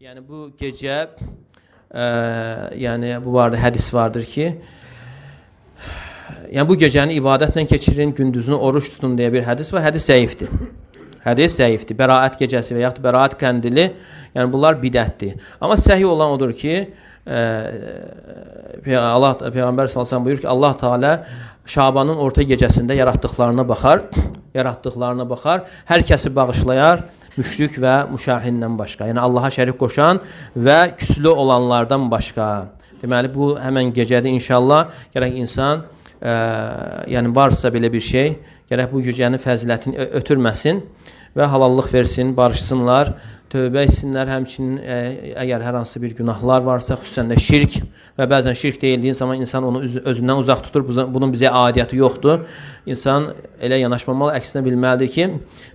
Yəni bu gecə yəni bu barədə hədis vardır ki, yəni bu gecəni ibadətlə keçirin, gündüzünü oruç tutun deyə bir hədis var. Hədis zəifdir. Hədis zəifdir. Bəraət gecəsi və yaxud bəraət qəndili, yəni bunlar bidətdir. Amma səhih olan odur ki, Peyğəmbər sallallahu əleyhi və səlləm buyurur ki, Allah Teala Şabanın orta gecəsində yaratdıqlarına baxar, hər kəsi bağışlayar, müşrik və müşahindən başqa. Yəni Allaha şərik qoşan və küslü olanlardan başqa. Deməli bu həmən gecədə inşallah gərək insan yəni varsa belə bir şey, gərək bu gecənin fəzilətini ötürməsin və halallıq versin, barışsınlar, tövbə etsinlər. Həmçinin əgər hər hansı bir günahlar varsa, xüsusən də şirk və bəzən şirk deyildiyi zaman insan onu özündən uzaq tutur. Bunun bizə aidiyyəti yoxdur. İnsan elə yanaşmamalı, əksinə bilməlidir ki,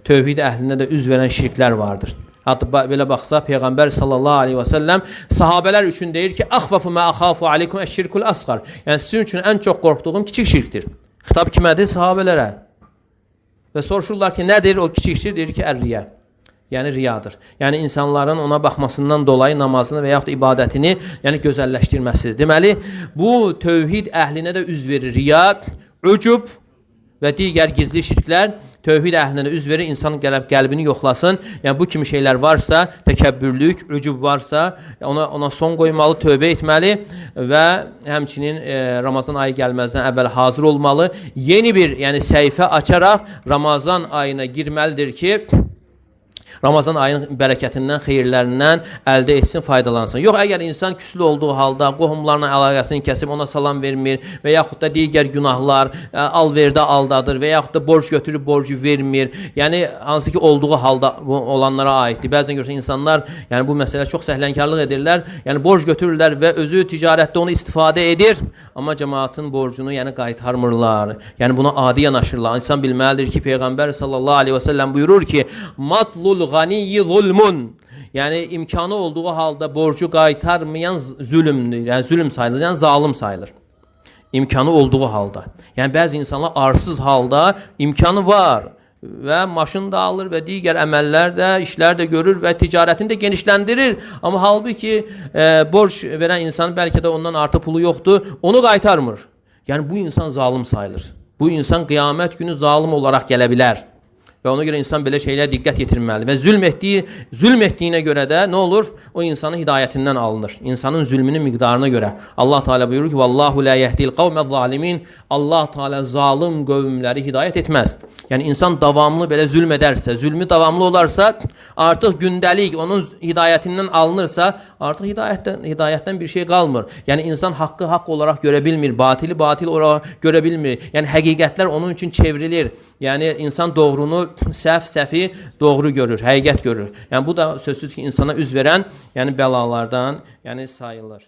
tövhid əhlində də üz verən şirklər vardır. Hətta belə baxsa, Peyğəmbər sallallahu aleyhi və səlləm sahabələr üçün deyir ki, "Əxvafu mə əxafu aleykum əşşirkul əsğar." Yəni sizin üçün ən çox qorxduğum kiçik şirkdir. Xitab kimədir? Sahabələrə. Və soruşurlar ki, nədir o kiçik şirk? Deyir ki, ər-riya. Yəni riyadır. Yəni insanların ona baxmasından dolayı namazını və yaxud ibadətini yəni gözəlləşdirməsidir. Deməli, bu tövhid əhlinə də üz verir. Riya, ucub və digər gizli şirklər tövhid əhlinə də üz verir. İnsan qəlbini yoxlasın. Yəni bu kimi şeylər varsa, təkəbbürlük, ucub varsa, ona son qoymalı, tövbə etməli və həmçinin Ramazan ayı gəlməzdən əvvəl hazır olmalı. Yeni bir yəni səhifə açaraq Ramazan ayına girməlidir ki, Ramazan ayının bərəkətindən, xeyirlərindən əldə etsin, faydalansın. Yox, əgər insan küslü olduğu halda qohumlarla əlaqəsini kəsib, ona salam vermir və yaxud da digər günahlar, alverdə aldadır və yaxud da borc götürüb borcu vermir. Yəni, hansı ki, olduğu halda olanlara aiddir. Bəzən görürsən insanlar, yəni bu məsələ çox səhlənkarlıq edirlər. Yəni, borc götürürlər və özü ticarətdə onu istifadə edir, amma cəmaatın borcunu yəni qaytarmırlar. Yəni, buna adi yanaşırlar. İnsan bilməlidir ki, Peyğəmbər sallallahu aleyhi və səlləm buyurur ki, "Matlul ganiyyi zulmun." Yəni imkanı olduğu halda borcu qaytarmayan zülmdür. Yəni zülm sayılır, yəni zalim sayılır. İmkanı olduğu halda. Yəni bəzi insanlar arsız halda imkanı var və maşın da alır və digər əməllər də, işlər də görür və ticarətini də genişləndirir. Amma halbuki borc verən insan bəlkə də ondan artı pulu yoxdur, onu qaytarmır. Yəni bu insan zalim sayılır. Bu insan qiyamət günü zalim olaraq gələ bilər. Və ona görə insan belə şeylərə diqqət yetirməli. Və zülm etdiyinə görə də nə olur? O insanın hidayətindən alınır. İnsanın zülmünün miqdarına görə. Allah Teala buyurur ki, "Vallahu la yehdil qavmez-zalimin." Allah Teala zalim qövmləri hidayət etməz. Yəni insan davamlı belə zülm edərsə, zülmü davamlı olarsa, artıq gündəlik onun hidayətindən alınırsa, artıq hidayətdən bir şey qalmır. Yəni insan haqqı haqq olaraq görə bilmir, batili batil olaraq görə bilmir. Yəni həqiqətlər onun üçün çevrilir. Yəni insan doğrunu səfi doğru görür, həqiqət görür. Yəni bu da sözsüz ki, insana üz verən yəni bəlalardan yəni sayılır.